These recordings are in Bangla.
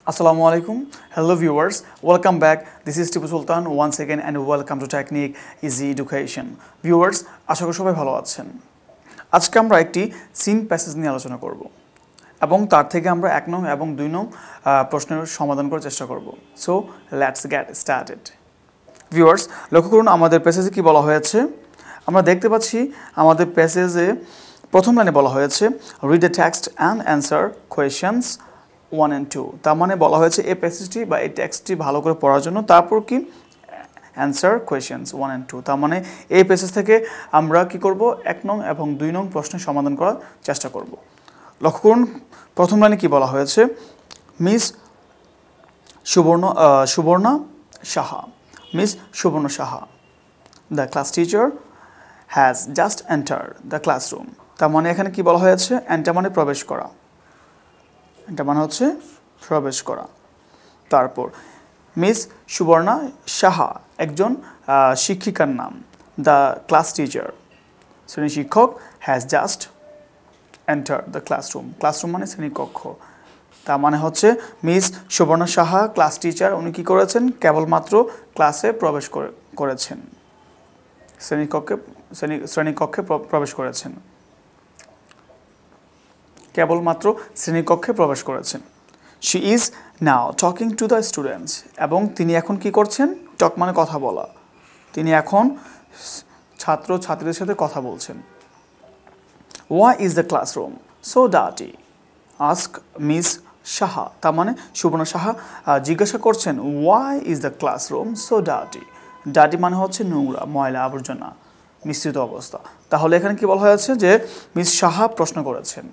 Assalamu alaikum. Hello viewers. Welcome back. This is Tipu Sultan once again and welcome to Technique Easy Education. Viewers, আশা করি সবাই ভালো আছেন। আজকে আমরা একটি সিন প্যাসেজ নিয়ে আলোচনা করব এবং তার থেকে আমরা 1 নং এবং 2 নং প্রশ্নের সমাধান করার চেষ্টা করব। So, let's get started. Viewers, লক্ষ্য করুন আমাদের প্যাসেজে কি বলা হয়েছে। আমরা দেখতে পাচ্ছি আমাদের প্যাসেজে প্রথম লাইনে বলা হয়েছে read the text and answer questions 1 and 2 তার মানে বলা হয়েছে এই প্যাসেজটি বা এই টেক্সটটি ভালো করে পড়ার জন্য তারপর কি অ্যানসার কোয়েশ্চেন্স 1 and 2 তার মানে এই প্যাসেজ থেকে আমরা কি করব 1 নং এবং 2 নং প্রশ্নের সমাধান করার চেষ্টা করব। লক্ষ্য করুন প্রথম লাইনে কি বলা হয়েছে miss Subarna Saha Miss Subarna Saha the class teacher has just enter the classroom তার মানে এখানে কি বলা হয়েছে এন্টার মানে প্রবেশ করা এটা মানে হচ্ছে প্রবেশ করা। তারপর মিস সুবর্ণা সাহা একজন শিক্ষিকার নাম দ্য ক্লাস টিচার শ্রেণী শিক্ষক has just enter the classroom classroom মানে শ্রেণীকক্ষ তার মানে হচ্ছে Miss Subarna Saha class teacher উনি কী করেছেন কেবলমাত্র ক্লাসে প্রবেশ করেছেন শ্রেণীকক্ষে প্রবেশ করেছেন কেবলমাত্র শ্রেণীকক্ষে প্রবেশ করেছেন। She is now talking to the students এবং তিনি এখন কি করছেন টক মানে কথা বলা তিনি এখন ছাত্রছাত্রীদের সাথে কথা বলছেন। Why is the classroom so dirty ask Miss Saha তার মানে সুবর্ণা সাহা জিজ্ঞাসা করছেন why is the classroom so dirty dirty মানে হচ্ছে নোংরা ময়লা আবর্জনা মিশ্রিত অবস্থা। তাহলে এখানে কি বলা হয়েছে যে মিস সাহা প্রশ্ন করেছেন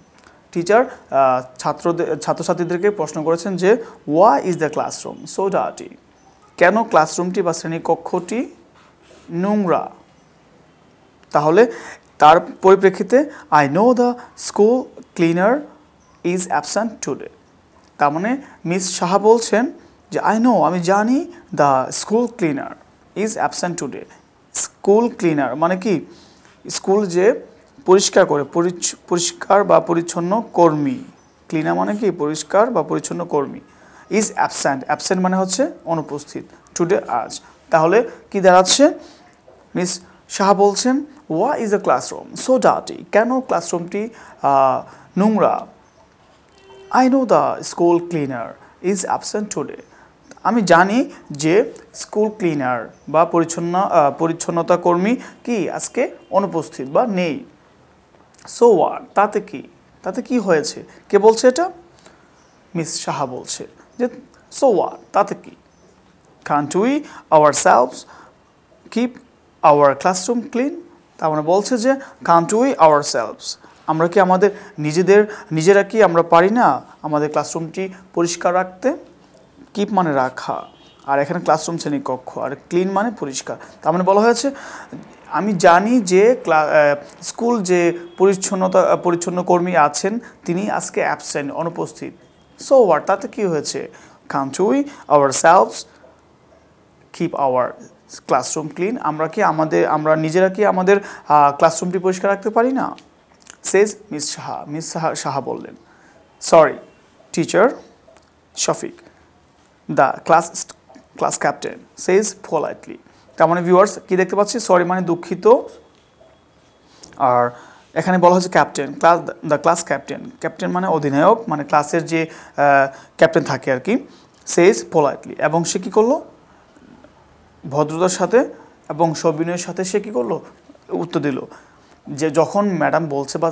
টিচার ছাত্রছাত্রীদেরকে প্রশ্ন করেছেন যে why is the classroom so dirty কেন ক্লাসরুমটি বা শ্রেণীকক্ষটি নোংরা। তাহলে তার পরিপ্রেক্ষিতে I know the school cleaner is absent today তার মানে মিস সাহা বলছেন যে আই নো আমি জানি the school cleaner is absent today school cleaner মানে কি স্কুল যে পরিষ্কার করে পরিষ্কার বা পরিচ্ছন্ন কর্মী ক্লিনার মানে কি পরিষ্কার বা পরিচ্ছন্ন কর্মী ইজ অ্যাবসেন্ট মানে হচ্ছে অনুপস্থিত টুডে আজ। তাহলে কি দাঁড়াচ্ছে মিস সাহা বলছেন ওয়া is the classroom so dirty কেন ক্লাসরুমটি নোংরা। I know the school cleaner is absent today আমি জানি যে স্কুল ক্লিনার বা পরিচ্ছন্নতা কর্মী কি আজকে অনুপস্থিত বা নেই। সো হোয়াট তাতে কি হয়েছে কে বলছে এটা মিস সাহা বলছে যে সো হোয়াট তাতে কি can't we ourselves keep our classroom clean তার মানে বলছে যে কান্ট উই আওয়ারসেলভস আমরা কি আমাদের নিজেরা কি আমরা পারি না আমাদের ক্লাসরুমটি পরিষ্কার রাখতে কিপ মানে রাখা আর এখানে ক্লাসরুম শ্রেণীকক্ষ আর ক্লিন মানে পরিষ্কার তার মানে বলা হয়েছে আমি জানি যে স্কুল যে পরিচ্ছন্ন কর্মী আছেন তিনি আজকে অ্যাবসেন্ট অনুপস্থিত। সো হোয়াট তাতে কি হয়েছে can't we ourselves keep our classroom clean আমরা নিজেরা কি আমাদের ক্লাসরুমটি পরিষ্কার রাখতে পারি না সেজ মিস সাহা বললেন sorry teacher Shafiq the class captain Sage politely তার মানে ভিউয়ার্স কি দেখতে পাচ্ছি সরি মানে দুঃখিত আর এখানে বলা হচ্ছে ক্যাপ্টেন দ্য ক্লাস ক্যাপ্টেন মানে অধিনায়ক মানে ক্লাসের যে ক্যাপ্টেন থাকে আর কি সেজ পোলাইটলি এবং সে কী করলো ভদ্রতার সাথে এবং সবিনয়ের সাথে সে কী করলো উত্তর দিল যে যখন ম্যাডাম বলছে বা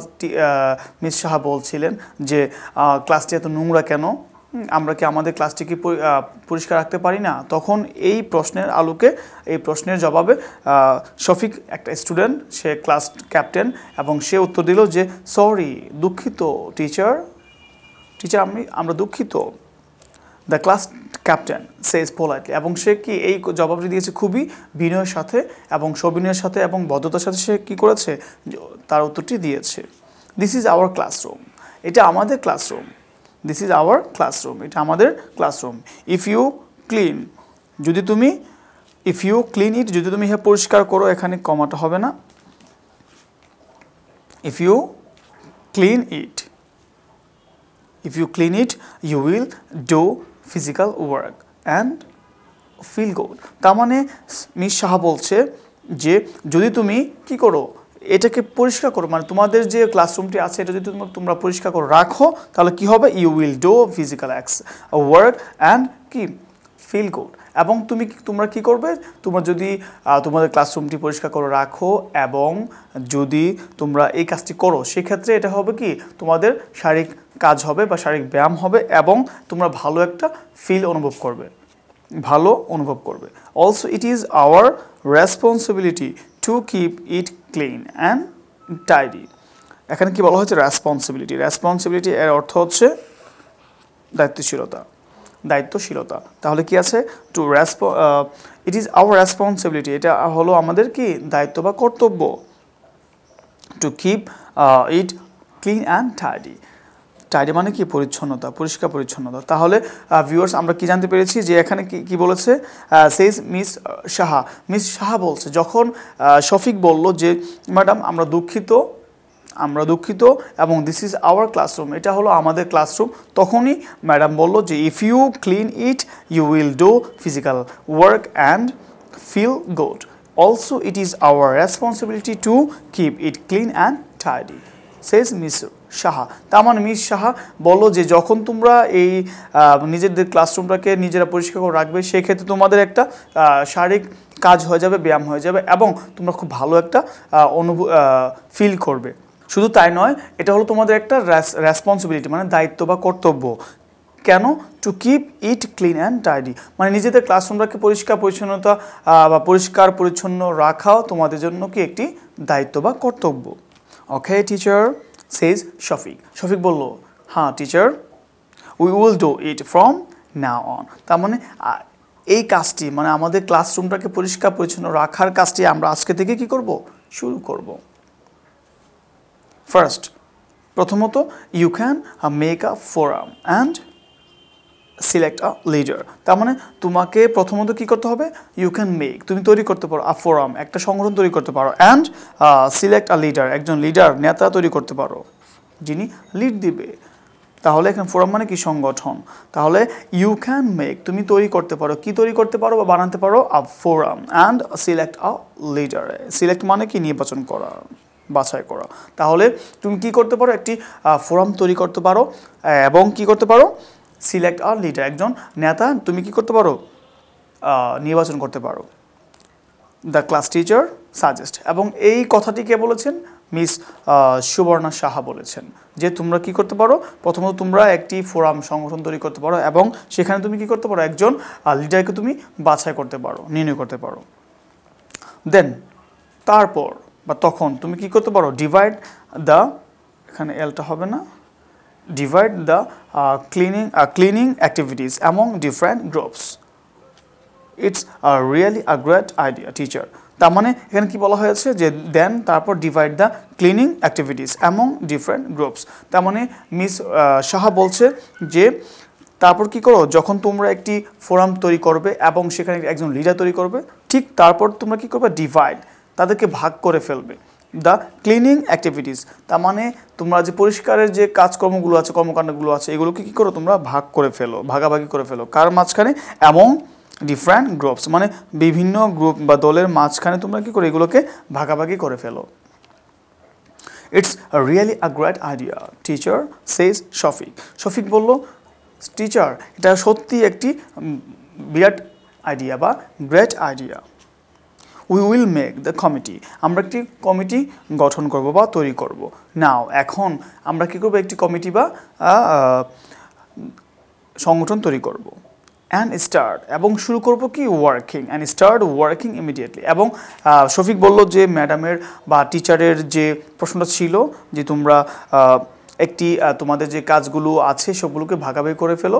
মিস সাহা বলছিলেন যে ক্লাসটি এত নোংরা কেন আমরা কি আমাদের ক্লাসটিকে পরিষ্কার রাখতে পারি না তখন এই প্রশ্নের আলোকে এই প্রশ্নের জবাবে শফিক একটা স্টুডেন্ট সে ক্লাস ক্যাপ্টেন এবং সে উত্তর দিল যে সরি দুঃখিত টিচার আমরা দুঃখিত the class captain Sage politely এবং সে কি এই জবাবটি দিয়েছে খুবই বিনয়ের সাথে এবং সবিনয়ের সাথে এবং ভদ্রতার সাথে সে কী করেছে তার উত্তরটি দিয়েছে দিস ইজ আওয়ার ক্লাসরুম এটা আমাদের classroom this is our classroom এটা আমাদের classroom if you clean it যদি তুমি পরিষ্কার করো এখানে কমাটা হবে না if you clean it you will do physical work and feel good. তার মানে মিস সাহা বলছে যে যদি তুমি কি করো, এটাকে পরিষ্কার করো, মানে তোমাদের যে ক্লাসরুমটি আছে এটা যদি তোমরা পরিষ্কার করে রাখো তাহলে কি হবে, you will do physical work and কি ফিল গুড। এবং তোমরা কি করবে, তোমরা যদি তোমাদের ক্লাসরুমটি পরিষ্কার করে রাখো এবং যদি তোমরা এই কাজটি করো সেক্ষেত্রে এটা হবে কি তোমাদের শারীরিক কাজ হবে বা শারীরিক ব্যায়াম হবে এবং তোমরা ভালো একটা ফিল অনুভব করবে, ভালো অনুভব করবে। Also it is our responsibility to keep it clean and tidy. এখানে কি বলা হয়েছে, রেসপন্সিবিলিটি। রেসপন্সিবিলিটি এর অর্থ হচ্ছে দায়িত্বশীলতা, দায়িত্বশীলতা। তাহলে কি আছে, two it is our responsibility, এটা হলো আমাদের কি দায়িত্ব বা কর্তব্য, to keep it clean and tidy. Tidy মানে কি পরিচ্ছন্নতা, পরিষ্কার পরিচ্ছন্নতা। তাহলে ভিউয়ার্স আমরা কি জানতে পেরেছি যে এখানে কি বলেছে, সেইজ মিস সাহা। মিস সাহা বলছে যখন শফিক বলল যে ম্যাডাম আমরা দুঃখিত এবং দিস ইজ আওয়ার ক্লাসরুম, এটা হলো আমাদের ক্লাসরুম, তখনই ম্যাডাম বলল যে if you clean it you will do physical work and feel good. Also it is our responsibility to keep it clean and tidy, says Miss Saha. তার মানে মিস সাহা বললো যে যখন তোমরা এই নিজেদের ক্লাসরুমটাকে নিজেরা পরিষ্কার করে রাখবে সেক্ষেত্রে তোমাদের একটা শারীরিক কাজ হয়ে যাবে, ব্যায়াম হয়ে যাবে এবং তোমরা খুব ভালো একটা ফিল করবে। শুধু তাই নয়, এটা হলো তোমাদের একটা রেসপন্সিবিলিটি মানে দায়িত্ব বা কর্তব্য। কেন, two keep it clean and tidy, মানে নিজেদের ক্লাসরুমটাকে পরিষ্কার পরিচ্ছন্নতা বা পরিষ্কার পরিচ্ছন্ন রাখাও তোমাদের জন্য কি একটি দায়িত্ব বা কর্তব্য। ওকে টিচার, সেজ শফিক। শফিক বলল হ্যাঁ teacher, we will do it from now on. তার মানে এই কাজটি মানে আমাদের ক্লাসরুমটাকে পরিষ্কার পরিচ্ছন্ন রাখার কাজটি আমরা আজকে থেকে কি করব, শুরু করব। ফার্স্ট, প্রথমত you can make a forum and select a leader. তার মানে তোমাকে প্রথমত কি করতে হবে, ইউ ক্যান মেক, তুমি তৈরি করতে পারো, আ ফোরাম একটা সংগঠন তৈরি করতে পারো, অ্যান্ড সিলেক্ট আ লিডার একজন লিডার নেতা তৈরি করতে পারো যিনি লিড দিবে। তাহলে এখানে ফোরাম মানে কি সংগঠন। তাহলে ইউ ক্যান মেক তুমি তৈরি করতে পারো, কি তৈরি করতে পারো বা বানাতে পারো, a forum and select a leader. Select মানে কি নির্বাচন করা, বাছাই করা। তাহলে তুমি কি করতে পারো, একটি ফোরাম তৈরি করতে পারো এবং কি করতে পারো, সিলেক্ট আর লিডার একজন নেতা তুমি কি করতে পারো, নির্বাচন করতে পারো। দ্য ক্লাস টিচার সাজেস্ট, এবং এই কথাটি কে বলেছেন, মিস সুবর্ণা সাহা বলেছেন যে তোমরা কি করতে পারো, প্রথমত তোমরা একটি ফোরাম সংগঠন তৈরি করতে পারো এবং সেখানে তুমি কি করতে পারো, একজন লিডারকে তুমি বাছাই করতে পারো, নির্ণয় করতে পারো। দেন তারপর বা তখন তুমি কি করতে পারো, ডিভাইড দ্য, এখানে এলটা হবে না, divide the cleaning activities among different groups. It's really a great idea teacher. তার মানে এখানে কি বলা হয়েছে যে দেন তারপর divide the cleaning activities among different groups. তার মানে মিস সাহা বলছে যে তারপর কি করো, যখন তোমরা একটি ফোরাম তৈরি করবে এবং সেখানে একজন লিডার তৈরি করবে, ঠিক তারপর তোমরা কি করবে, ডিভাইড তাদেরকে ভাগ করে ফেলবে দ্য ক্লিনিং অ্যাক্টিভিটিস। তার মানে তোমরা যে পরিষ্কারের যে কাজকর্মগুলো আছে, কর্মকাণ্ডগুলো আছে, এগুলোকে কী করো, তোমরা ভাগ করে ফেলো, ভাগাভাগি করে ফেলো কার মাঝখানে, এমন ডিফারেন্ট গ্রুপস মানে বিভিন্ন গ্রুপ বা দলের মাঝখানে তোমরা কী করো, এগুলোকে ভাগাভাগি করে ফেলো। It's really a great idea teacher, says Shafiq. Shafiq বলল টিচার এটা সত্যি একটি বিরাট আইডিয়া বা great idea. We will make the committee, আমরা একটি কমিটি গঠন করব বা তৈরি করব। নাও এখন আমরা কী করবো, একটি কমিটি বা সংগঠন তৈরি করব। অ্যান্ড স্টার্ট, এবং শুরু করব কি, working, and start working immediately. এবং শফিক বলল যে ম্যাডামের বা টিচারের যে প্রশ্নটা ছিল যে তোমরা একটি তোমাদের যে কাজগুলো আছে সবগুলোকে ভাগাভাগি করে ফেলো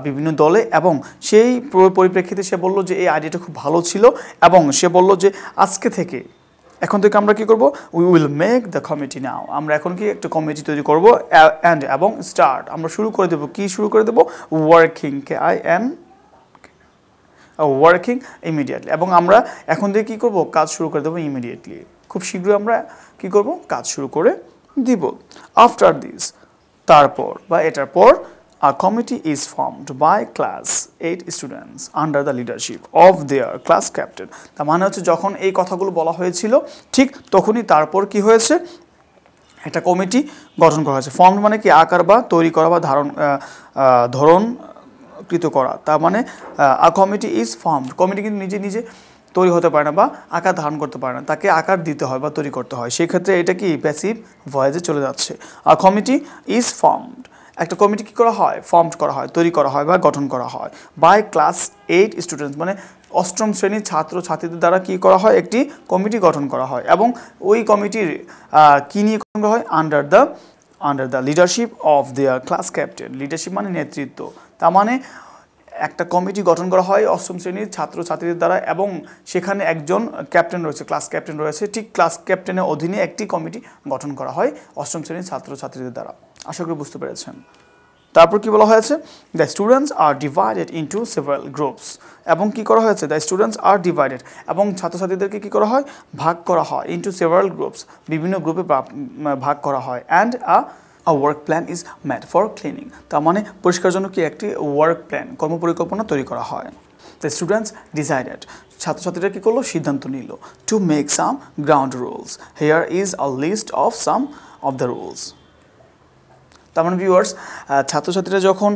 বিভিন্ন দলে, এবং সেই পরিপ্রেক্ষিতে সে বলল যে এই আইডিয়াটা খুব ভালো ছিল এবং সে বলল যে আজকে থেকে এখন থেকে আমরা কি করব, we will make the committee now, আমরা এখন কি একটা কমিটি তৈরি করব। অ্যান্ড এবং স্টার্ট আমরা শুরু করে দেবো, কি শুরু করে দেবো, ওয়ার্কিং, ওয়ার্কিং ইমিডিয়েটলি, এবং আমরা এখন থেকে কী করবো, কাজ শুরু করে দেবো ইমিডিয়েটলি, খুব শীঘ্রই আমরা কি করব, কাজ শুরু করে দিব। আফটার দিস, তারপর বা এটার পর, A committee is formed by class 8 students under the leadership of their class captain. তার মানে হচ্ছে যখন এই কথাগুলো বলা হয়েছিল ঠিক তখনই তারপর কি হয়েছে, একটা কমিটি গঠন করা হয়েছে। ফর্মড মানে কি আকার বা তৈরি করা বা ধারণকৃত করা। তার মানে আ কমিটি ইজ ফর্মড, কমিটি কিন্তু নিজে নিজে তৈরি হতে পারে না বা আকার ধারণ করতে পারে না, তাকে আকার দিতে হয় বা তৈরি করতে হয়। সেই ক্ষেত্রে এটা কি প্যাসিভ ভয়েসে চলে যাচ্ছে। আ কমিটি ইজ ফর্মড, একটা কমিটি কী করা হয়, ফর্মড করা হয়, তৈরি করা হয় বা গঠন করা হয় বাই ক্লাস 8 স্টুডেন্টস, মানে অষ্টম শ্রেণীর ছাত্রছাত্রীদের দ্বারা কী করা হয়, একটি কমিটি গঠন করা হয়। এবং ওই কমিটির কী নিয়ে গঠন করা হয়, under the leadership of their class captain. Leadership মানে নেতৃত্ব, তার মানে একটা কমিটি গঠন করা হয় অষ্টম শ্রেণীর ছাত্রছাত্রীদের দ্বারা এবং সেখানে একজন ক্যাপ্টেন রয়েছে, ক্লাস ক্যাপ্টেন রয়েছে। ঠিক ক্লাস ক্যাপ্টেনের অধীনে একটি কমিটি গঠন করা হয় অষ্টম শ্রেণীর ছাত্রছাত্রীদের দ্বারা। আশা করি বুঝতে পেরেছেন। তারপর কি বলা হয়েছে, the students are divided into several groups, এবং কি করা হয়েছে, দ্য স্টুডেন্টস আর ডিভাইডেড, এবং ছাত্রছাত্রীদেরকে কি করা হয়, ভাগ করা হয়, ইন্টু সেভারাল গ্রুপস, বিভিন্ন গ্রুপে ভাগ করা হয়। And a work plan is made for cleaning, তার মানে পরিষ্কার জন্য কি একটি ওয়ার্ক প্ল্যান, কর্মপরিকল্পনা তৈরি করা হয়। The students decided, ছাত্রছাত্রীরা কি করলো, সিদ্ধান্ত নিল, to make some ground rules. Here is a list of some of the rules. তার মানে ভিউয়ার্স, ছাত্রছাত্রীরা যখন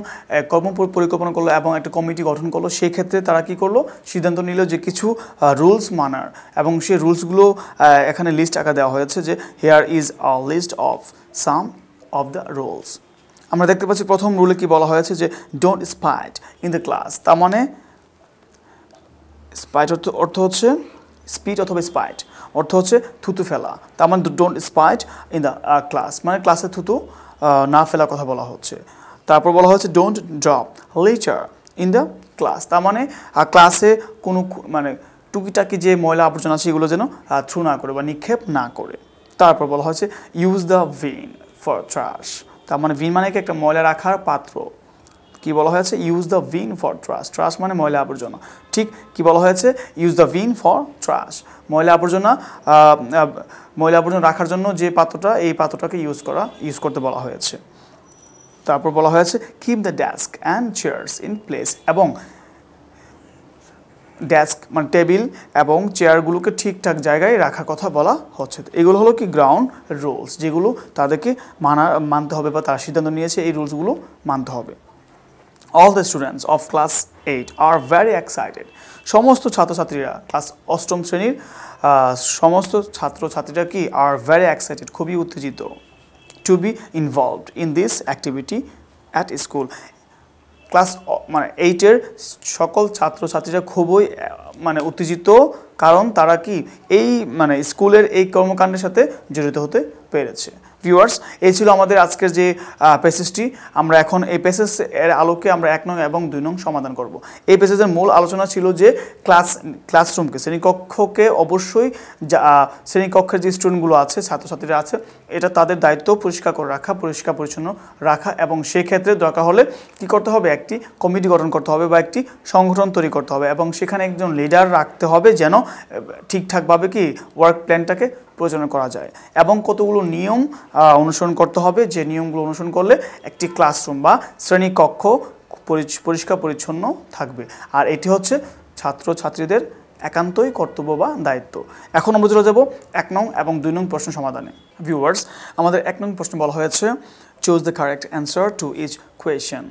কর্ম পরিকল্পনা করলো এবং একটা কমিটি গঠন করলো, সেই ক্ষেত্রে তারা কি করলো, সিদ্ধান্ত নিল যে কিছু রুলস মানার, এবং সেই রুলসগুলো এখানে লিস্ট আকারে দেওয়া হয়েছে যে here is a list of some of the rules. আমরা দেখতে পাচ্ছি প্রথম রুলে কি বলা হয়েছে যে don't spit in the class, তার মানে স্পাইট অর্থ হচ্ছে স্পিড অথবা স্পাইট অর্থ হচ্ছে থুতু ফেলা, তার মানে don't spit in the class, মানে ক্লাসে থুতু না ফেলার কথা বলা হচ্ছে। তারপর বলা হচ্ছে don't drop litre in the class, তার মানে ক্লাসে কোনো মানে টুকিটাকি যে ময়লা আবর্জনা আছে এগুলো যেন থ্রু না করে বা নিক্ষেপ না করে। তারপর বলা হচ্ছে use the bin for trash, তার মানে বিন মানে কি একটা ময়লা রাখার পাত্র। কি বলা হয়েছে, use the bin for trash, trash মানে ময়লা আবর্জনা। ঠিক কি বলা হয়েছে, use the bin for trash, ময়লা আবর্জনা রাখার জন্য যে পাত্রটা, এই পাত্রটাকে ইউজ করতে বলা হয়েছে। তারপর বলা হয়েছে keep the desk and chairs in place, এবং ডেস্ক মানে টেবিল এবং চেয়ারগুলোকে ঠিকঠাক জায়গায় রাখার কথা বলা হচ্ছে। এগুলো হলো কি গ্রাউন্ড রুলস, যেগুলো তাদেরকে মানতে হবে বা তারা সিদ্ধান্ত নিয়েছে এই রুলসগুলো মানতে হবে। All the students of class 8 are very excited. সমস্ত ছাত্রছাত্রীরা ক্লাস অষ্টম শ্রেণীর সমস্ত ছাত্রছাত্রীরা কি are very excited, খুবই উত্তেজিত, to be involved in this activity at school. Class মানে 8-এর সকল ছাত্রছাত্রীরা খুবই মানে উত্তেজিত, কারণ তারা কি এই মানে স্কুলের এই কর্মকাণ্ডের সাথে জড়িত হতে পেরেছে। ভিউয়ার্স, এই ছিল আমাদের আজকের যে প্যাসেজটি। আমরা এখন এই প্যাসেজের আলোকে আমরা 1 নং এবং 2 নং সমাধান করব। এই প্যাসেজের মূল আলোচনা ছিল যে ক্লাসরুমকে, শ্রেণীকক্ষকে অবশ্যই শ্রেণীকক্ষের যে স্টুডেন্টগুলো আছে, ছাত্রছাত্রীরা আছে, এটা তাদের দায়িত্ব পরিষ্কার করে রাখা, পরিষ্কার পরিচ্ছন্ন রাখা, এবং সেই ক্ষেত্রে দরকার হলে কী করতে হবে, একটি কমিটি গঠন করতে হবে বা একটি সংগঠন তৈরি করতে হবে, এবং সেখানে একজন লিডার রাখতে হবে যেন ঠিকঠাকভাবে কি ওয়ার্ক প্ল্যানটাকে পরিচালনা করা যায়, এবং কতগুলো নিয়ম অনুসরণ করতে হবে, যে নিয়মগুলো অনুসরণ করলে একটি ক্লাসরুম বা শ্রেণীকক্ষ পরিষ্কার পরিচ্ছন্ন থাকবে। আর এটি হচ্ছে ছাত্রছাত্রীদের একান্তই কর্তব্য বা দায়িত্ব। এখন আমরা চলে যাব 1 নং এবং 2 নং প্রশ্ন সমাধানে। ভিউয়ার্স, আমাদের 1 নং প্রশ্ন বলা হয়েছে choose the correct answer to each question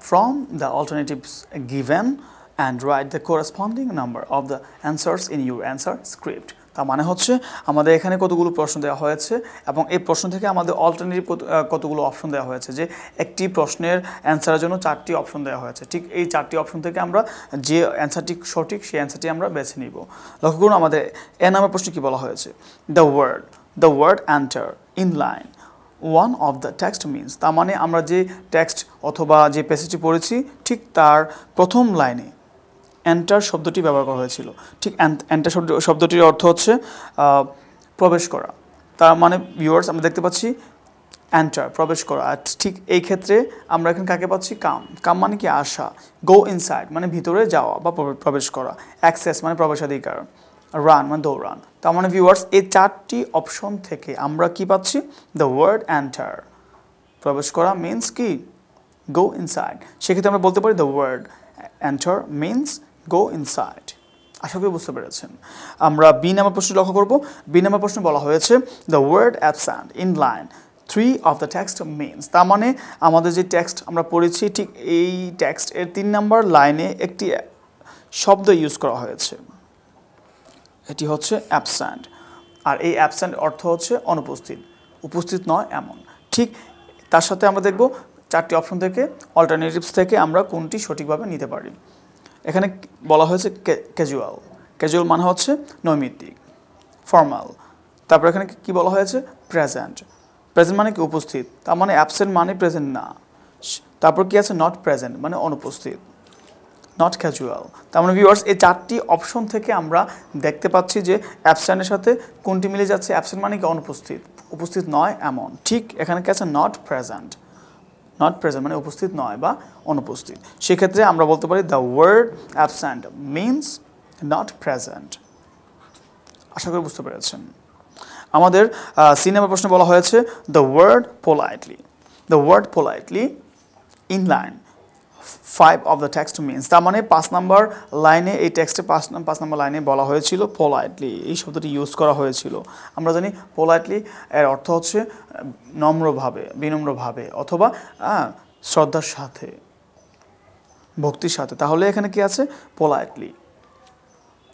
from the alternatives given and write the corresponding number of the answers in your answer script. তার মানে হচ্ছে আমাদের এখানে কতগুলো প্রশ্ন দেওয়া হয়েছে এবং এই প্রশ্ন থেকে আমাদের অল্টারনেটিভ কতগুলো অপশন দেওয়া হয়েছে, যে একটি প্রশ্নের অ্যান্সারের জন্য 4টি অপশন দেওয়া হয়েছে। ঠিক এই 4টি অপশন থেকে আমরা যে অ্যান্সারটি সঠিক সেই অ্যান্সারটি আমরা বেছে নিব। লক্ষ্য করুন আমাদের এ নামের প্রশ্নে কী বলা হয়েছে, the word enter in line 1 of the text means, তার মানে আমরা যে টেক্সট অথবা যে প্যাসেজটি পড়েছি ঠিক তার প্রথম লাইনে এন্টার শব্দটি ব্যবহার করা হয়েছিল। ঠিক এন্টার শব্দটির অর্থ হচ্ছে প্রবেশ করা। তার মানে ভিউয়ার্স, আমরা দেখতে পাচ্ছি এন্টার প্রবেশ করা। আর ঠিক এই ক্ষেত্রে আমরা এখানে কাকে পাচ্ছি, কাম মানে কি আসা, গো ইনসাইড মানে ভিতরে যাওয়া বা প্রবেশ করা, অ্যাক্সেস মানে প্রবেশাধিকার, রান মানে দৌড়ান। তার মানে ভিউয়ার্স, এই 4টি অপশন থেকে আমরা কি পাচ্ছি, দ্য ওয়ার্ড এন্টার প্রবেশ করা মিনস কি go inside। সেক্ষেত্রে আমরা বলতে পারি the word enter means go inside। আশা করি বুঝতে পেরেছেন। আমরা বি নাম্বার প্রশ্ন লক্ষ্য করব। বি নাম্বার প্রশ্ন বলা হয়েছে the word absent in line 3 of the text means। তার মানে আমাদের যে টেক্সট আমরা পড়েছি ঠিক এই টেক্সট এর 3 নাম্বার লাইনে একটি শব্দ ইউজ করা হয়েছে, এটি হচ্ছে অ্যাবসেন্ট। আর এই অ্যাবসেন্ট অর্থ হচ্ছে অনুপস্থিত, উপস্থিত নয় এমন। ঠিক তার সাথে আমরা দেখব 4টি অপশন থেকে অল্টারনেটিভস থেকে আমরা কোনটি সঠিকভাবে নিতে পারি। এখানে বলা হয়েছে ক্যাজুয়াল। ক্যাজুয়াল মানে হচ্ছে নৈমিত্তিক, ফর্মাল। তারপর এখানে কি বলা হয়েছে প্রেজেন্ট। প্রেজেন্ট মানে কি উপস্থিত, তার মানে অ্যাবসেন্ট মানে প্রেজেন্ট না। তারপর কি আছে নট প্রেজেন্ট মানে অনুপস্থিত, নট ক্যাজুয়াল। তার মানে ভিউয়ার্স এই 4টি অপশন থেকে আমরা দেখতে পাচ্ছি যে অ্যাবসেন্টের সাথে কোনটি মিলে যাচ্ছে। অ্যাবসেন্ট মানে কি অনুপস্থিত, উপস্থিত নয় এমন। ঠিক এখানে কি আছে নট প্রেজেন্ট। নট প্রেজেন্ট মানে উপস্থিত নয় বা অনুপস্থিত। সেক্ষেত্রে আমরা বলতে পারি the word absent means not present. আশা করি বুঝতে পেরেছেন। আমাদের সি নাম্বার প্রশ্নে বলা হয়েছে the word politely. The word politely in line 5 of the text means. তার মানে 5 নাম্বার লাইনে এই টেক্সটে 5 নাম্বার লাইনে বলা হয়েছিল পোলাইটলি, এই শব্দটি ইউজ করা হয়েছিল। আমরা জানি পোলাইটলি এর অর্থ হচ্ছে নম্রভাবে, বিনম্রভাবে, অথবা শ্রদ্ধার সাথে, ভক্তির সাথে। তাহলে এখানে কি আছে পোলাইটলি,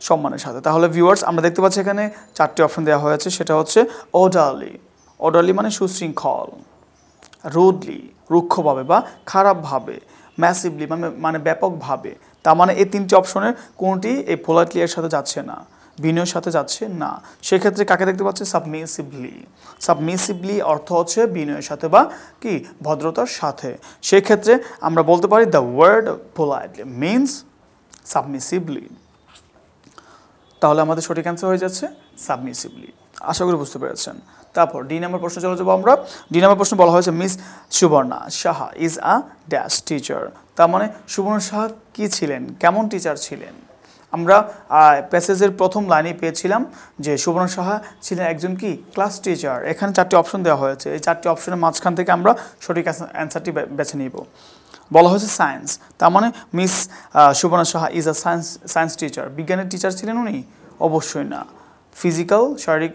সম্মানের সাথে। তাহলে ভিউয়ার্স আমরা দেখতে পাচ্ছি এখানে 4টি অপশন দেওয়া হয়েছে, সেটা হচ্ছে অর্ডারলি। অর্ডারলি মানে সুশৃঙ্খল, রুডলি রুক্ষভাবে বা খারাপভাবে, ম্যাসিভলি মানে ব্যাপকভাবে। তার মানে এই 3টি অপশনের কোনটি এই পোলাইটলি এর সাথে যাচ্ছে না, বিনয়ের সাথে যাচ্ছে না। সেক্ষেত্রে কাকে দেখতে পাচ্ছি সাবমিসিভলি। সাবমিসিভলি অর্থ হচ্ছে বিনয়ের সাথে বা কি ভদ্রতার সাথে। সেক্ষেত্রে আমরা বলতে পারি দ্য ওয়ার্ড পোলাইটলি মিনস সাবমিসিভলি। তাহলে আমাদের সঠিক অ্যান্সার হয়ে যাচ্ছে সাবমিসিভলি। আশা করি বুঝতে পেরেছেন। তারপর ডি নাম্বার প্রশ্ন চলে যাবো আমরা। ডি নাম্বার প্রশ্ন বলা হয়েছে miss Subarna Saha is a dash teacher. তার মানে সুবর্ণা সাহা কি ছিলেন, কেমন টিচার ছিলেন। আমরা প্যাসেজের প্রথম লাইনে পেয়েছিলাম যে সুবর্ণা সাহা ছিলেন একজন কি ক্লাস টিচার। এখানে 4টি অপশন দেওয়া হয়েছে, এই 4টি অপশনের মাঝখান থেকে আমরা সঠিক অ্যান্সারটি বেছে নিব। বলা হয়েছে সায়েন্স, তার মানে miss Subarna Saha is a science teacher. বিজ্ঞানের টিচার ছিলেন উনি? অবশ্যই না। ফিজিক্যাল শারীরিক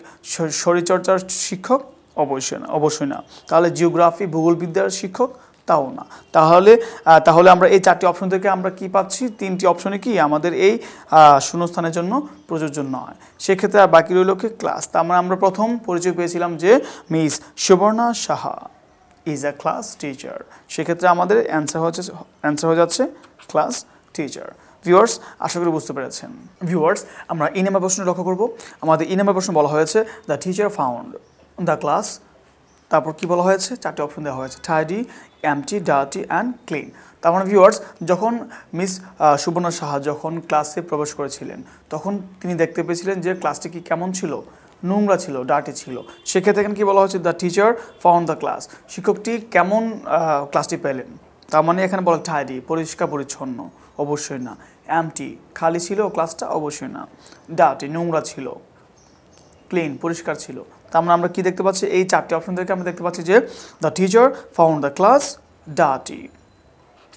শরীরচর্চার শিক্ষক? অবশ্যই না। তাহলে জিওগ্রাফি ভূগোলবিদ্যার শিক্ষক? তাও না। তাহলে আমরা এই 4টি অপশন থেকে আমরা কি পাচ্ছি, 3টি অপশনে কি আমাদের এই শূন্যস্থানের জন্য প্রযোজ্য নয়। সেক্ষেত্রে আর বাকি রইল কি ক্লাস। তার মানে আমরা প্রথম পরিচয় পেয়েছিলাম যে miss Subarna Saha is a class teacher. সেক্ষেত্রে আমাদের অ্যান্সার হয়ে যাচ্ছে ক্লাস টিচার। ভিউয়ার্স আশা করি বুঝতে পেরেছেন। ভিউয়ার্স আমরা ই নাম্বার প্রশ্ন লক্ষ্য করব। আমাদের ই নাম্বার প্রশ্ন বলা হয়েছে the teacher found the class. তারপর কি বলা হয়েছে, 4টি অপশন দেওয়া হয়েছে tidy, empty, dirty and clean. তার মানে ভিউয়ার্স যখন মিস সুবর্ণা সাহা যখন ক্লাসে প্রবেশ করেছিলেন তখন তিনি দেখতে পেয়েছিলেন যে ক্লাসটি কি কেমন ছিল, নোংরা ছিল, ডার্টি ছিল। সেক্ষেত্রে এখানে কি বলা হচ্ছে the teacher found the class. শিক্ষকটি কেমন ক্লাসটি পেলেন। তার মানে এখানে বলা টাইডি পরিষ্কার পরিচ্ছন্ন, অবশ্যই না। এমটি খালি ছিল ক্লাসটা, অবশ্যই না। ডার্টি নোংরা ছিল, ক্লিন পরিষ্কার ছিল। তার মানে আমরা কি দেখতে পাচ্ছি, এই 4টি অপশন থেকে আমরা দেখতে পাচ্ছি যে the teacher found the class dirty.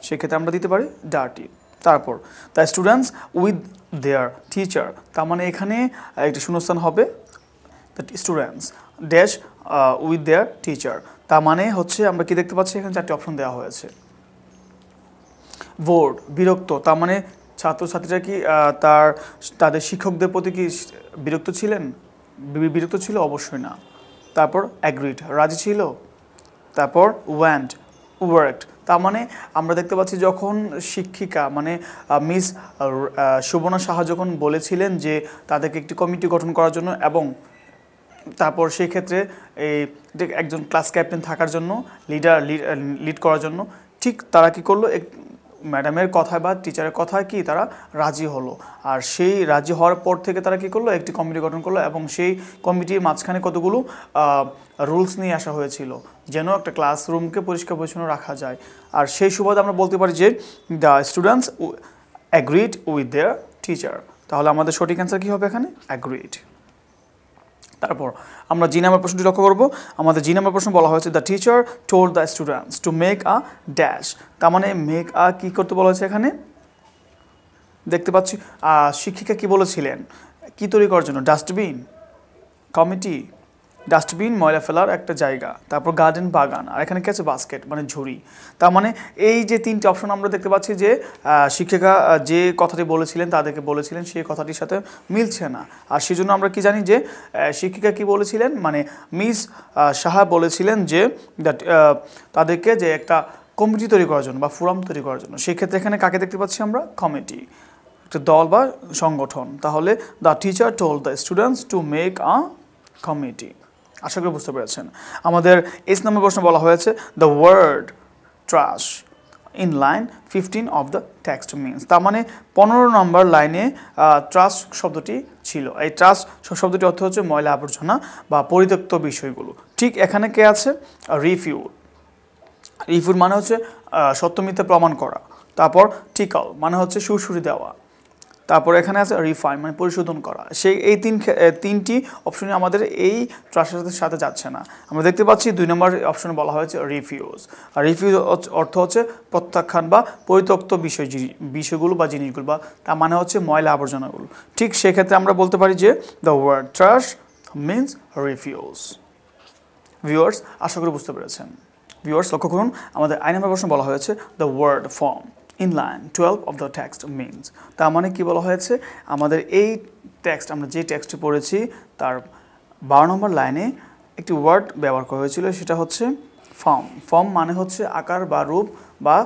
সেক্ষেত্রে আমরা দিতে পারি ডার্টি। তারপর the students with their teacher. তার মানে এখানে একটি শূন্যস্থান হবে the students dash with their teacher. তার মানে হচ্ছে আমরা কি দেখতে পাচ্ছি, এখানে 4টি অপশন দেওয়া হয়েছে। বোর্ড বিরক্ত, তার মানে ছাত্রছাত্রীরা কি তাদের শিক্ষকদের প্রতি কি বিরক্ত ছিল? অবশ্যই না। তারপর অ্যাগ্রিড রাজি ছিল। তারপর ওয়েন্ট ওয়ার্কড। তার মানে আমরা দেখতে পাচ্ছি যখন শিক্ষিকা মানে মিস সুবর্ণা সাহা যখন বলেছিলেন যে তাদেরকে একটি কমিটি গঠন করার জন্য, এবং তারপর সেই ক্ষেত্রে এই একজন ক্লাস ক্যাপ্টেন থাকার জন্য, লিড করার জন্য, ঠিক তারা কি করলো, ম্যাডামের কথায় বা টিচারের কথায় কি তারা রাজি হলো। আর সেই রাজি হওয়ার পর থেকে তারা কি করলো, একটি কমিটি গঠন করলো, এবং সেই কমিটির মাঝখানে কতগুলো রুলস নিয়ে আসা হয়েছিল যেন একটা ক্লাসরুমকে পরিষ্কার পরিচ্ছন্ন রাখা যায়। আর সেই সুবাদে আমরা বলতে পারি যে the students agreed with their teacher. তাহলে আমাদের সঠিক অ্যান্সার কী হবে এখানে, অ্যাগ্রিড। তারপর আমরা জি নাম্বার প্রশ্নটি লক্ষ্য করব। আমাদের জি নাম্বার প্রশ্ন বলা হয়েছে the teacher told the students to make a dash. তার মানে মেক আ কী করতে বলা হয়েছে এখানে দেখতে পাচ্ছি। শিক্ষিকা কি বলেছিলেন কি তৈরি করার জন্য? ডাস্টবিন, কমিটি, ডাস্টবিন ময়লা ফেলার একটা জায়গা, তারপর গার্ডেন বাগান, আর এখানে কি আছে বাস্কেট মানে ঝুড়ি। তার মানে এই যে তিনটি অপশন আমরা দেখতে পাচ্ছি যে শিক্ষিকা যে কথাটি বলেছিলেন তাদেরকে বলেছিলেন সেই কথাটির সাথে মিলছে না। আর সেজন্য আমরা কি জানি যে শিক্ষিকা কি বলেছিলেন, মানে মিস সাহা বলেছিলেন যে তাদেরকে যে একটা কমিটি তৈরি করার জন্য বা ফোরাম তৈরি করার জন্য। সেক্ষেত্রে এখানে কাকে দেখতে পাচ্ছি আমরা? কমিটি, একটা দল বা সংগঠন। তাহলে the teacher told the students to make a committee. আশা করি বুঝতে পেরেছেন। আমাদের এস নম্বর প্রশ্ন বলা হয়েছে the word trash in line 15 of the text means. তার মানে 15 নম্বর লাইনে ট্রাশ শব্দটি ছিল। এই ট্রাশ শব্দটি অর্থ হচ্ছে ময়লা আবর্জনা বা পরিত্যক্ত বিষয়গুলো। ঠিক এখানে কে আছে? রিফিউট। রিফিউট মানে হচ্ছে সত্য মিথ্যা প্রমাণ করা। তারপর টিকল মানে হচ্ছে সুরসুরি দেওয়া। তারপর এখানে আছে রিফাইন মানে পরিশোধন করা। সেই এই তিনটি অপশনে আমাদের এই ট্রাস্টের সাথে যাচ্ছে না। আমরা দেখতে পাচ্ছি 2 নম্বর অপশনে বলা হয়েছে রিফিউজ। আর রিফিউজ অর্থ হচ্ছে প্রত্যাখ্যান বা পরিত্যক্ত বিষয়গুলো বা জিনিসগুলো, বা তার মানে হচ্ছে ময়লা আবর্জনাগুলো। ঠিক সেক্ষেত্রে আমরা বলতে পারি যে the word trash means refuse. Viewers, আশা করি বুঝতে পেরেছেন। ভিউয়ার্স লক্ষ্য করুন, আমাদের আই নম্বর প্রশ্ন বলা হয়েছে the word form in line 12 of the text means. তার মানে কি বলা হয়েছে? আমাদের এই টেক্সট, আমরা যে টেক্সটটি পড়েছি তার 12 নম্বর লাইনে একটি ওয়ার্ড ব্যবহার করা হয়েছিল, সেটা হচ্ছে ফর্ম। ফর্ম মানে হচ্ছে আকার বা রূপ বা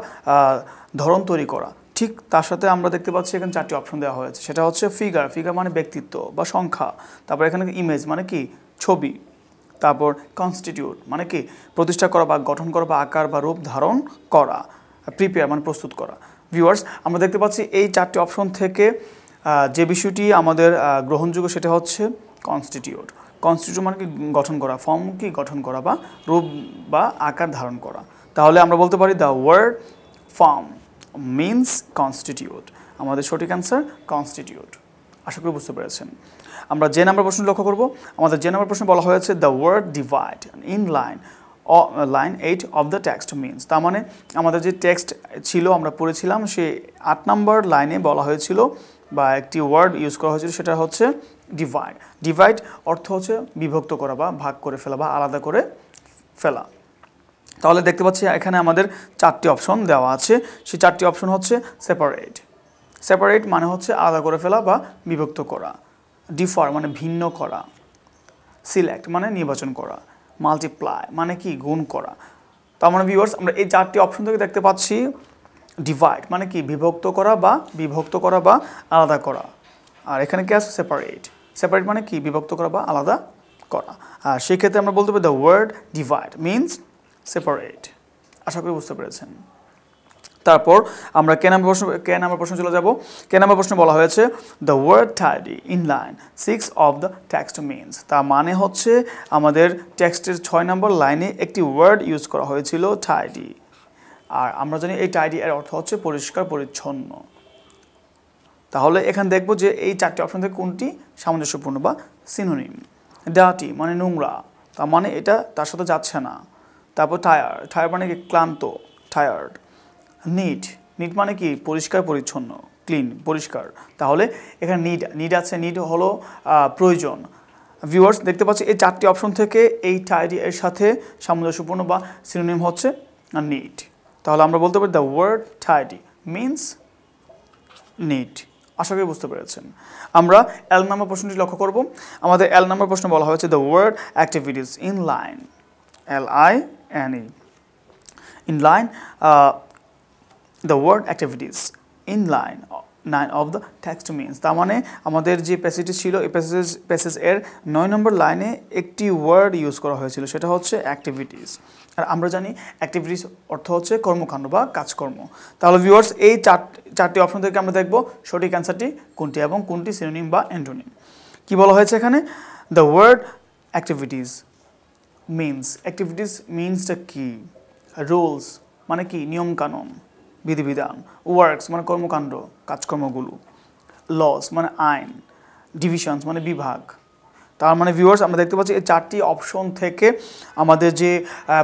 ধরন তৈরি করা। ঠিক তার সাথে আমরা দেখতে পাচ্ছি এখানে 4টি অপশন দেওয়া হয়েছে। সেটা হচ্ছে ফিগার, ফিগার মানে ব্যক্তিত্ব বা সংখ্যা। তারপর এখানে ইমেজ মানে কি ছবি। তারপর কনস্টিটিউট মানে কি প্রতিষ্ঠা করা বা গঠন করা বা আকার বা রূপ ধারণ করা। প্রিপেয়ার মানে প্রস্তুত করা। ভিউয়ার্স, আমরা দেখতে পাচ্ছি এই 4টি অপশন থেকে যে বিষয়টি আমাদের গ্রহণযোগ্য সেটা হচ্ছে কনস্টিটিউট। কনস্টিটিউট মানে কি গঠন করা, ফর্ম কি গঠন করা বা রূপ বা আকার ধারণ করা। তাহলে আমরা বলতে পারি the word form means constitute. আমাদের সঠিক অ্যান্সার কনস্টিটিউট। আশা করি বুঝতে পেরেছেন। আমরা যে নাম্বার প্রশ্ন লক্ষ্য করব। আমাদের যে নাম্বার প্রশ্ন বলা হয়েছে the word divide in line 8 of the text means. তার মানে আমাদের যে টেক্সট ছিল আমরা পড়েছিলাম সেই 8 নম্বর লাইনে বলা হয়েছিল বা একটি ওয়ার্ড ইউজ করা হয়েছিল, সেটা হচ্ছে ডিভাইড। ডিভাইড অর্থ হচ্ছে বিভক্ত করা বা ভাগ করে ফেলা বা আলাদা করে ফেলা। তাহলে দেখতে পাচ্ছি এখানে আমাদের 4টি অপশন দেওয়া আছে। সেই 4টি অপশন হচ্ছে সেপারেট। সেপারেট মানে হচ্ছে আলাদা করে ফেলা বা বিভক্ত করা। ডিফার মানে ভিন্ন করা। সিলেক্ট মানে নির্বাচন করা। মাল্টিপ্লাই মানে কি গুণ করা। তার মানে ভিউয়ার্স, আমরা এই 4টি অপশন থেকে দেখতে পাচ্ছি ডিভাইড মানে কি বিভক্ত করা বা আলাদা করা। আর এখানে কি আছে? সেপারেট। সেপারেট মানে কি বিভক্ত করা বা আলাদা করা। আর সেই ক্ষেত্রে আমরা বলতে পারি the word divide means separate. আশা করি বুঝতে পেরেছেন। তারপর আমরা কে নাম্বার প্রশ্ন চলে যাব। কে নাম্বার প্রশ্ন বলা হয়েছে the word tidy in line 6 of the text means. তার মানে হচ্ছে আমাদের টেক্সটের 6 নম্বর লাইনে একটি ওয়ার্ড ইউজ করা হয়েছিল টাইডি। আর আমরা জানি এই টাইডি এর অর্থ হচ্ছে পরিষ্কার পরিচ্ছন্ন। তাহলে এখানে দেখব যে এই 4টি অপশন থেকে কোনটি সামঞ্জস্যপূর্ণ বা সিনোনিম। ডার্টি মানে নোংরা, তার মানে এটা তার সাথে যাচ্ছে না। তারপর টায়ার মানে কি ক্লান্ত, টায়ার্ড। নিট মানে কি পরিষ্কার পরিচ্ছন্ন, ক্লিন পরিষ্কার। তাহলে এখানে নিড আছে, নিড হলো প্রয়োজন। ভিউয়ার্স দেখতে পাচ্ছি এই 4টি অপশন থেকে এই টাইডি এর সাথে সামঞ্জস্যপূর্ণ বা সিনোনিম হচ্ছে নিড। তাহলে আমরা বলতে পারি the word tidy means need. আশা করি বুঝতে পেরেছেন। আমরা এল নাম্বার প্রশ্নটি লক্ষ্য করব। আমাদের এল নাম্বার প্রশ্ন বলা হয়েছে the word activities in line LINE in line the word activities in line 9 of the text means. তার মানে আমাদের যে প্যাসেজটি ছিল এই প্যাসেজ এর 9 নম্বর লাইনে একটি ওয়ার্ড ইউজ করা হয়েছিল, সেটা হচ্ছে অ্যাক্টিভিটিস। আর আমরা জানি অ্যাক্টিভিটিস অর্থ হচ্ছে কর্মকাণ্ড বা কাজকর্ম। তাহলে ভিউয়ার্স এই 4টি অপশন থেকে আমরা দেখব সঠিক অ্যান্সারটি কোনটি এবং কোনটি সিনোনিম বা অ্যান্টোনিম। কি বলা হয়েছে এখানে? দ্য ওয়ার্ড অ্যাক্টিভিটিস মিনসটা কি? রুলস মানে কি নিয়মকানুন বিধিবিধান। ওয়ার্কস মানে কর্মকাণ্ড কাজকর্মগুলো। লস মানে আইন। ডিভিশনস মানে বিভাগ। তার মানে ভিউয়ার্স আমরা দেখতে পাচ্ছি এই 4টি অপশন থেকে আমাদের যে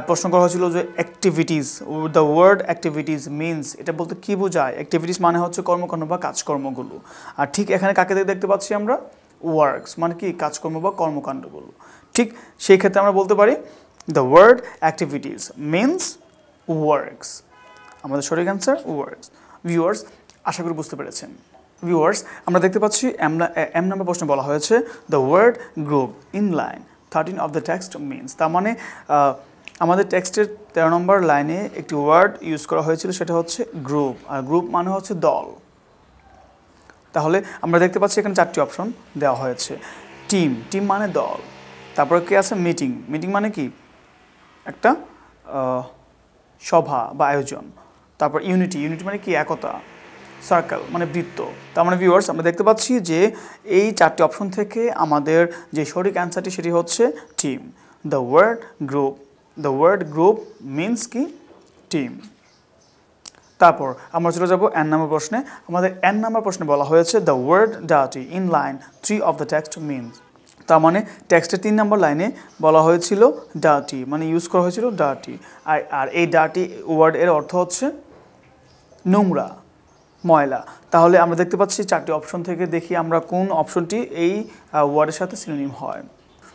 প্রশ্ন করা হয়েছিল যে activities, the word activities means, এটা বলতে কী বোঝায়? অ্যাক্টিভিটিস মানে হচ্ছে কর্মকাণ্ড বা কাজকর্মগুলো। আর ঠিক এখানে কাকে দেখতে পাচ্ছি আমরা? ওয়ার্কস মানে কি? কাজকর্ম বা কর্মকাণ্ডগুলো। ঠিক সেই ক্ষেত্রে আমরা বলতে পারি the word activities means works. আমাদের সঠিক অ্যান্সার ওয়ার্কস। ভিউয়ার্স আশা করি বুঝতে পেরেছেন। ভিউয়ার্স আমরা দেখতে পাচ্ছি এম নাম্বার প্রশ্নে বলা হয়েছে the word group in line 13 of the text means. তার মানে আমাদের টেক্সটের 13 নম্বর লাইনে একটি ওয়ার্ড ইউজ করা হয়েছিল, সেটা হচ্ছে গ্রুপ। আর গ্রুপ মানে হচ্ছে দল। তাহলে আমরা দেখতে পাচ্ছি এখানে 4টি অপশন দেওয়া হয়েছে। টিম, টিম মানে দল। তারপরে কি আছে? মিটিং, মিটিং মানে কি? একটা সভা বা আয়োজন। তারপর ইউনিটি, ইউনিটি মানে কি? একতা। সার্কেল মানে বৃত্ত। তার মানে ভিউয়ার্স আমরা দেখতে পাচ্ছি যে এই 4টি অপশন থেকে আমাদের যে সঠিক অ্যান্সারটি সেটি হচ্ছে team. The word group means কি? টিম। তারপর আমরা চলে যাব এন নাম্বার প্রশ্নে। আমাদের এন নাম্বার প্রশ্নে বলা হয়েছে the word dirty in line 3 of the text means. তার মানে টেক্সটের 3 নম্বর লাইনে বলা হয়েছিল ডার্টি, মানে ইউজ করা হয়েছিল ডার্টি। আর এই ডার্টি ওয়ার্ড এর অর্থ হচ্ছে নোংরা, ময়লা। তাহলে আমরা দেখতে পাচ্ছি 4টি অপশন থেকে দেখি আমরা কোন অপশনটি এই ওয়ার্ডের সাথে সিনোনিম হয়।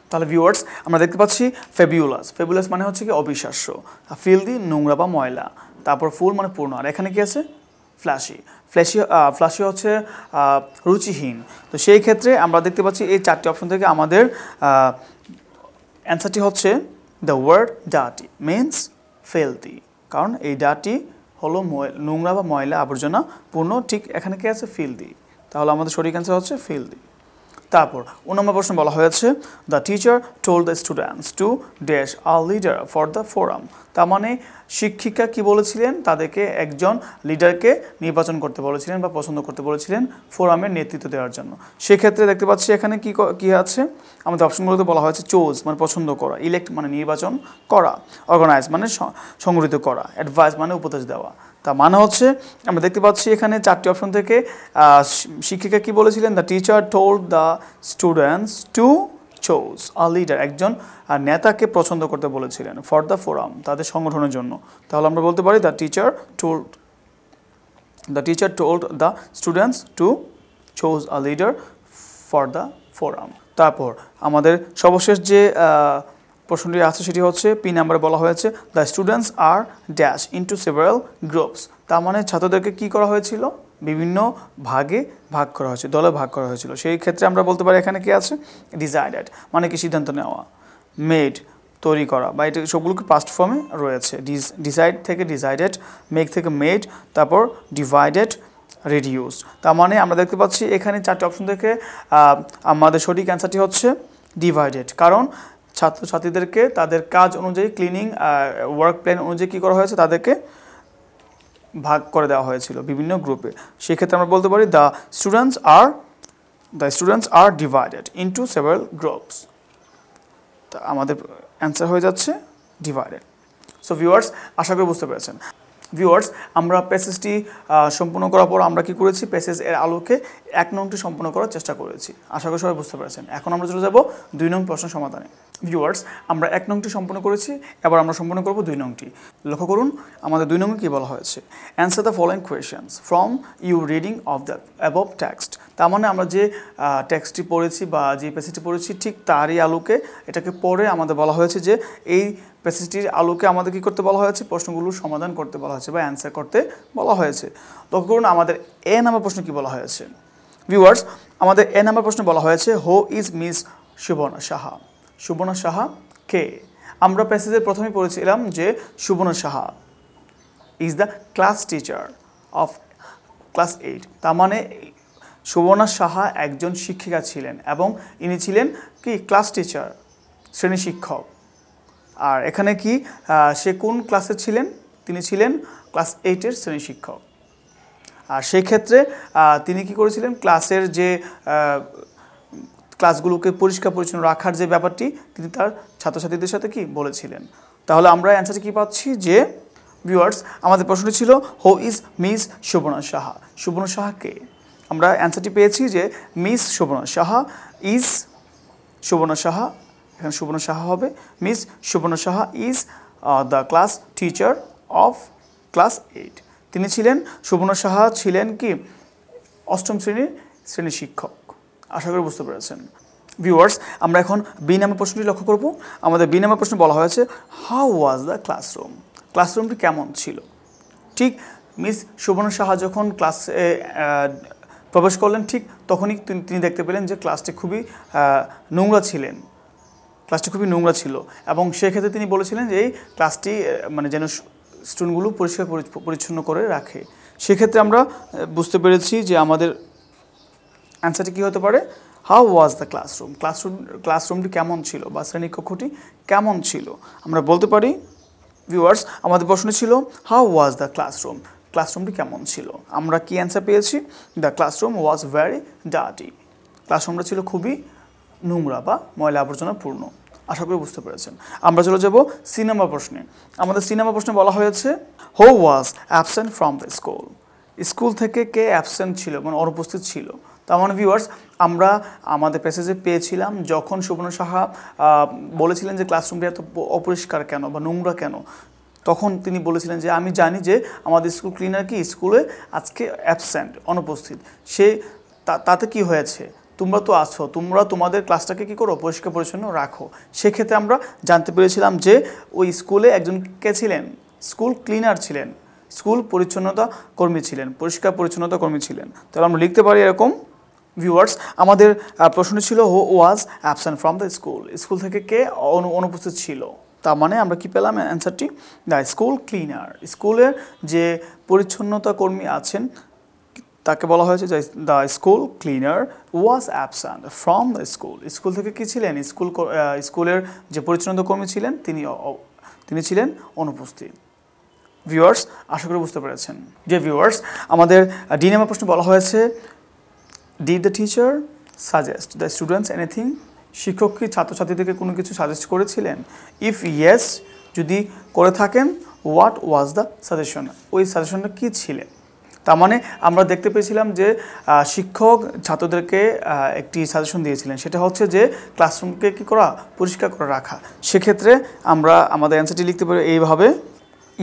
তাহলে ভিউয়ার্স আমরা দেখতে পাচ্ছি ফেবিউলাস, ফেবিউলাস মানে হচ্ছে কি? অবিশ্বাস্য। ফিল্দি নোংরা বা ময়লা। তারপর ফুল মানে পূর্ণ। আর এখানে কি আছে? ফ্ল্যাশি, ফ্ল্যাশি হচ্ছে রুচিহীন। তো সেই ক্ষেত্রে আমরা দেখতে পাচ্ছি এই 4টি অপশন থেকে আমাদের অ্যান্সারটি হচ্ছে দ্য ওয়ার্ড ডার্টি মিনস ফিল্দি, কারণ এই ডার্টি হলো নোংরা বা ময়লা, আবর্জনা পূর্ণ। ঠিক এখানে কি আছে? ফিল্দি। তাহলে আমাদের সঠিক অ্যান্সার হচ্ছে ফিল্দি। তারপর 9 নম্বর প্রশ্ন বলা হয়েছে the teacher told the students to dash a leader for the forum. তার মানে শিক্ষিকা কি বলেছিলেন? তাদেরকে একজন লিডারকে নির্বাচন করতে বলেছিলেন বা পছন্দ করতে বলেছিলেন ফোরামের নেতৃত্ব দেওয়ার জন্য। সেক্ষেত্রে দেখতে পাচ্ছি এখানে কি আছে? আমাদের অপশনগুলোতে বলা হয়েছে চোজ মানে পছন্দ করা, ইলেক্ট মানে নির্বাচন করা, অর্গানাইজ মানে সংগঠিত করা, অ্যাডভাইস মানে উপদেশ দেওয়া। তা মানে হচ্ছে আমরা দেখতে পাচ্ছি এখানে 4টি অপশন থেকে শিক্ষিকা কি বলেছিলেন? The teacher told the students to choose a leader, একজন নেতাকে পছন্দ করতে বলেছিলেন ফর দ্য ফোরাম, তাদের সংগঠনের জন্য। তাহলে আমরা বলতে পারি the teacher told the students to choose a leader for the forum. তারপর আমাদের সর্বশেষ যে প্রশ্নটি আছে সেটি হচ্ছে পি নাম্বারে বলা হয়েছে the students are dash into several groups. তার মানে ছাত্রদেরকে কি করা হয়েছিল? বিভিন্ন ভাগে ভাগ করা হয়েছে, দলে ভাগ করা হয়েছিল। সেই ক্ষেত্রে আমরা বলতে পারি এখানে কি আছে? ডিসাইডেড মানে কি? সিদ্ধান্ত নেওয়া। মেড তৈরি করা, বা এটা সবগুলোকে পাস্ট ফর্মে রয়েছে। ডিসাইড থেকে ডিসাইডেড, মেক থেকে মেড, তারপর ডিভাইডেড, রিডিউসড। তার মানে আমরা দেখতে পাচ্ছি এখানে 4টি অপশন থেকে আমাদের সঠিক অ্যান্সারটি হচ্ছে ডিভাইডেড, কারণ ছাত্রছাত্রীদেরকে তাদের কাজ অনুযায়ী ক্লিনিং ওয়ার্ক প্ল্যান অনুযায়ী কী করা হয়েছে? তাদেরকে ভাগ করে দেওয়া হয়েছিল বিভিন্ন গ্রুপে। সেক্ষেত্রে আমরা বলতে পারি the students are divided into several groups. তা আমাদের অ্যান্সার হয়ে যাচ্ছে ডিভাইডেড। সো ভিউয়ার্স আশা করি বুঝতে পেরেছেন। ভিউয়ার্স আমরা প্যাসেজটি সম্পূর্ণ করার পর আমরা কি করেছি? প্যাসেজ এর আলোকে 1 নংটি সম্পূর্ণ করার চেষ্টা করেছি। আশা করি সবাই বুঝতে পেরেছেন। এখন আমরা চলে যাব 2 নং প্রশ্ন সমাধানে। ভিউয়ার্স আমরা 1 নংটি সম্পূর্ণ করেছি, এবার আমরা সম্পূর্ণ করব 2 নংটি। লক্ষ্য করুন আমাদের 2 নংয়ে কী বলা হয়েছে? Answer the following questions from you reading of the above text. তার মানে আমরা যে টেক্সটটি পড়েছি বা যে প্যাসেজটি পড়েছি ঠিক তারই আলোকে এটাকে পড়ে আমাদের বলা হয়েছে যে এই প্যাসেজটির আলোকে আমাদের কী করতে বলা হয়েছে? প্রশ্নগুলোর সমাধান করতে বলা হয়েছে বা অ্যান্সার করতে বলা হয়েছে। লক্ষ্য করুন আমাদের এ নাম্বার প্রশ্ন কী বলা হয়েছে? ভিউয়ার্স আমাদের এ নাম্বার প্রশ্ন বলা হয়েছে who is Miss Subarna Saha. Subarna Saha কে? আমরা প্যাসেজের প্রথমেই পড়েছিলাম যে Subarna Saha is the class teacher of class 8। তার মানে সুবর্ণা সাহা একজন শিক্ষিকা ছিলেন এবং ইনি ছিলেন কি? ক্লাস টিচার, শ্রেণী শিক্ষক। আর এখানে কি সে কোন ক্লাসে ছিলেন? তিনি ছিলেন ক্লাস 8-এর শ্রেণী শিক্ষক। আর সেই ক্ষেত্রে তিনি কি করেছিলেন? ক্লাসের যে ক্লাসগুলোকে পরিষ্কার পরিচ্ছন্ন রাখার যে ব্যাপারটি তিনি তার ছাত্রছাত্রীদের সাথে কি বলেছিলেন। তাহলে আমরা অ্যান্সারটি কী পাচ্ছি? যে ভিউয়ার্স আমাদের প্রশ্নটি ছিল who is Miss Subarna Saha. Subarna Saha কে? আমরা অ্যান্সারটি পেয়েছি যে মিস সুবর্ণা সাহা ইজ সুবর্ণ সাহা, এখানে সুবর্ণ সাহা হবে। মিস সুবর্ণ Saha is the class teacher of class 8। তিনি ছিলেন, সুবর্ণ সাহা ছিলেন কি অষ্টম শ্রেণীর শিক্ষক। আশা করি বুঝতে পেরেছেন। ভিউয়ার্স, আমরা এখন বি নাম্বার প্রশ্নটি লক্ষ্য করব। আমাদের বি নাম্বার প্রশ্নে বলা হয়েছে হাউ ওয়াজ দ্য ক্লাসরুম, ক্লাসরুমটি কেমন ছিল। ঠিক মিস সুবর্ণ সাহা যখন ক্লাসে প্রবেশ করলেন, ঠিক তখনই তিনি দেখতে পেলেন যে ক্লাসটি খুবই নোংরা ছিল এবং সেক্ষেত্রে তিনি বলেছিলেন যে এই ক্লাসটি মানে যেন স্টুডেন্টগুলো পরিষ্কার পরিচ্ছন্ন করে রাখে। সেক্ষেত্রে আমরা বুঝতে পেরেছি যে আমাদের অ্যান্সারটি কী হতে পারে, হাউ ওয়াজ দ্য ক্লাসরুমটি কেমন ছিল বা শ্রেণীকক্ষটি কেমন ছিল। আমরা বলতে পারি ভিউয়ার্স, আমাদের প্রশ্ন ছিল হাউ ওয়াজ দ্য ক্লাসরুমটি কেমন ছিল। আমরা কি অ্যান্সার পেয়েছি, the classroom was very dirty, ক্লাসরুমটা ছিল খুবই নোংরা বা ময়লা আবর্জনাপূর্ণ। আশা করি বুঝতে পেরেছেন। আমরা চলে যাব সি নাম্বার প্রশ্নে। আমাদের সি নাম্বার প্রশ্নে বলা হয়েছে who was absent from the school থেকে কে অ্যাবসেন্ট ছিল মানে অনুপস্থিত ছিল। তার মানে ভিউয়ার্স, আমরা আমাদের প্যাসেজে পেয়েছিলাম যখন সুবর্ণ সাহা বলেছিলেন যে ক্লাসরুমটি এত অপরিষ্কার কেন বা নোংরা কেন, তখন তিনি বলেছিলেন যে আমি জানি যে আমাদের স্কুল ক্লিনার কি স্কুলে আজকে অ্যাবসেন্ট অনুপস্থিত, সে তাতে কি হয়েছে, তোমরা তো আছো, তোমরা তোমাদের ক্লাসটাকে কী করো পরিষ্কার পরিচ্ছন্ন রাখো। সেক্ষেত্রে আমরা জানতে পেরেছিলাম যে ওই স্কুলে একজন কে ছিলেন, স্কুল ক্লিনার ছিলেন, স্কুল পরিচ্ছন্নতা কর্মী ছিলেন, পরিষ্কার পরিচ্ছন্নতা কর্মী ছিলেন। তাহলে আমরা লিখতে পারি এরকম ভিউয়ার্স, আমাদের প্রশ্ন ছিল who was absent from the school থেকে কে অনুপস্থিত ছিল। তার মানে আমরা কি পেলাম অ্যান্সারটি, দ্য স্কুল ক্লিনার, স্কুলের যে পরিচ্ছন্নতা কর্মী আছেন তাকে বলা হয়েছে যে the school cleaner was absent from the school থেকে কি ছিলেন, স্কুলের যে পরিচ্ছন্নতা কর্মী ছিলেন তিনি ছিলেন অনুপস্থিত। ভিউয়ার্স, আশা করি বুঝতে পেরেছেন। যে ভিউয়ার্স, আমাদের ডি নাম্বার প্রশ্নে বলা হয়েছে did the teacher suggest the students anything, শিক্ষক কি ছাত্রছাত্রীদেরকে কোনো কিছু সাজেস্ট করেছিলেন। ইফ ইয়েস, যদি করে থাকেন হোয়াট ওয়াজ দ্য সাজেশন, ওই সাজেশনটা কী ছিলেন। তার মানে আমরা দেখতে পেয়েছিলাম যে শিক্ষক ছাত্রদেরকে একটি সাজেশন দিয়েছিলেন, সেটা হচ্ছে যে ক্লাসরুমকে কী করা, পরিষ্কার করে রাখা। সেক্ষেত্রে আমরা আমাদের অ্যান্সারটি লিখতে পারি এইভাবে,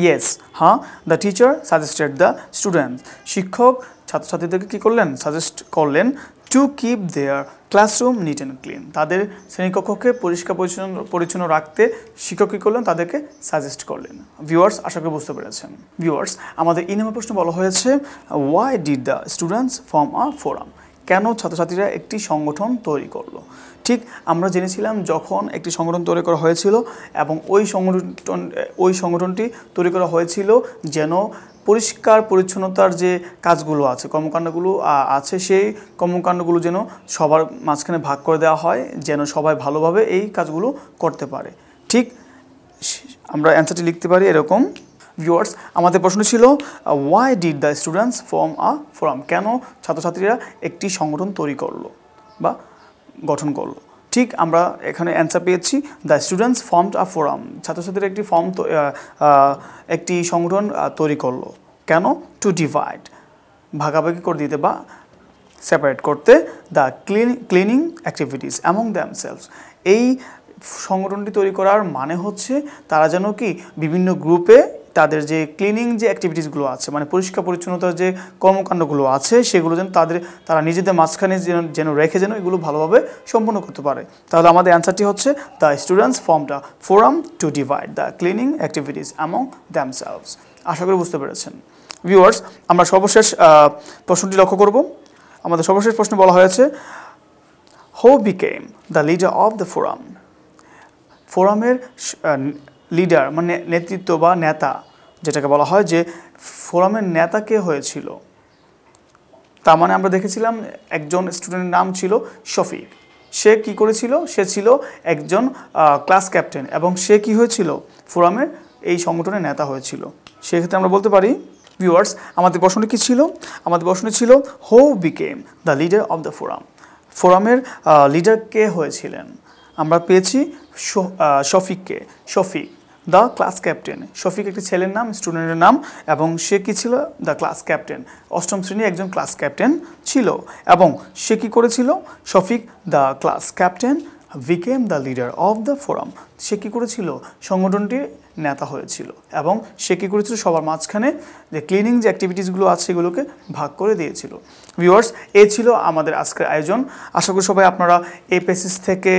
ইয়েস, হ্যাঁ, the teacher suggested the students, শিক্ষক ছাত্রছাত্রীদেরকে কী করলেন, সাজেস্ট করলেন to keep there classroom neat and clean, তাদের শ্রেণীকক্ষকে পরিষ্কার পরিচ্ছন্ন রাখতে শিক্ষক কী করলেন, তাদেরকে সাজেস্ট করলেন। ভিউয়ার্স, আশা করি বুঝতে পেরেছেন। ভিউয়ার্স, আমাদের এই নাম্বার প্রশ্ন বলা হয়েছে why did the students form a forum, কেন ছাত্রছাত্রীরা একটি সংগঠন তৈরি করলো। ঠিক আমরা জেনেছিলাম যখন একটি সংগঠন তৈরি করা হয়েছিল এবং ওই সংগঠনটি তৈরি করা হয়েছিল যেন পরিষ্কার পরিচ্ছন্নতার যে কাজগুলো আছে, কর্মকাণ্ডগুলো আছে, সেই কর্মকাণ্ডগুলো যেন সবার মাঝখানে ভাগ করে দেওয়া হয়, যেন সবাই ভালোভাবে এই কাজগুলো করতে পারে। ঠিক আমরা অ্যান্সারটি লিখতে পারি এরকম। ভিউয়ার্স, আমাদের প্রশ্ন ছিল why did the students form a forum, কেন ছাত্রছাত্রীরা একটি সংগঠন তৈরি করলো বা গঠন করলো। ঠিক আমরা এখানে অ্যান্সার পেয়েছি the students formed a forum, ছাত্রছাত্রীরা একটি সংগঠন তৈরি করলো। কেন, টু ডিভাইড, ভাগাভাগি করে দিতে বা সেপারেট করতে, the cleaning activities among themselves, এই সংগঠনটি তৈরি করার মানে হচ্ছে তারা যেন কি বিভিন্ন গ্রুপে তাদের যে ক্লিনিং যে অ্যাক্টিভিটিসগুলো আছে, মানে পরিষ্কার পরিচ্ছন্নতার যে কর্মকাণ্ডগুলো আছে সেগুলো যেন তারা নিজেদের মাঝখানে যেন রেখে যেন এগুলো ভালোভাবে সম্পন্ন করতে পারে। তাহলে আমাদের অ্যান্সারটি হচ্ছে the students formed a forum to divide the cleaning activities among themselves. আশা করি বুঝতে পেরেছেন। ভিউয়ার্স, আমরা সর্বশেষ প্রশ্নটি লক্ষ্য করব। আমাদের সর্বশেষ প্রশ্ন বলা হয়েছে হু became the leader of the forum, ফোরামের লিডার মানে নেতৃত্ব বা নেতা যেটাকে বলা হয়, যে ফোরামের নেতা কে হয়েছিল। তার মানে আমরা দেখেছিলাম একজন স্টুডেন্টের নাম ছিল শফিক, সে কি করেছিল, সে ছিল একজন ক্লাস ক্যাপ্টেন এবং সে কি হয়েছিল, ফোরামের এই সংগঠনের নেতা হয়েছিল। সেক্ষেত্রে আমরা বলতে পারি ভিউয়ার্স, আমাদের প্রশ্নটি কী ছিল, আমাদের প্রশ্নটি ছিল who became the leader of the forum, ফোরামের লিডার কে হয়েছিলেন। আমরা পেয়েছি শফিককে, Shafiq the class captain, Shafiq একটি ছেলের নাম, স্টুডেন্টের নাম, এবং সে কী ছিল, দ্য ক্লাস ক্যাপ্টেন, অষ্টম শ্রেণীর একজন ক্লাস ক্যাপ্টেন ছিল। এবং সে কী করেছিল, Shafiq the class captain became the leader of the forum. সে কী করেছিল? সংগঠনটির নেতা হয়েছিল এবং সে কী করেছিল? সবার মাঝখানে যে ক্লিনিং যে অ্যাক্টিভিটিসগুলো আছে সেগুলোকে ভাগ করে দিয়েছিল। ভিউয়ার্স, এই ছিল আমাদের আজকের আয়োজন। আশা করি সবাই আপনারা এই পেসেজ থেকে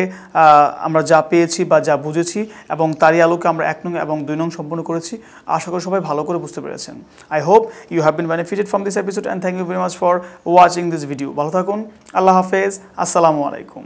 আমরা যা পেয়েছি বা যা বুঝেছি এবং তারই আলোকে আমরা 1 নং এবং 2 নং সম্পূর্ণ করেছি। আশা করি সবাই ভালো করে বুঝতে পেরেছেন। I hope you have been benefited from this episode and thank you very much for watching this video. ভালো থাকুন। আল্লাহ হাফেজ। আসসালামু আলাইকুম।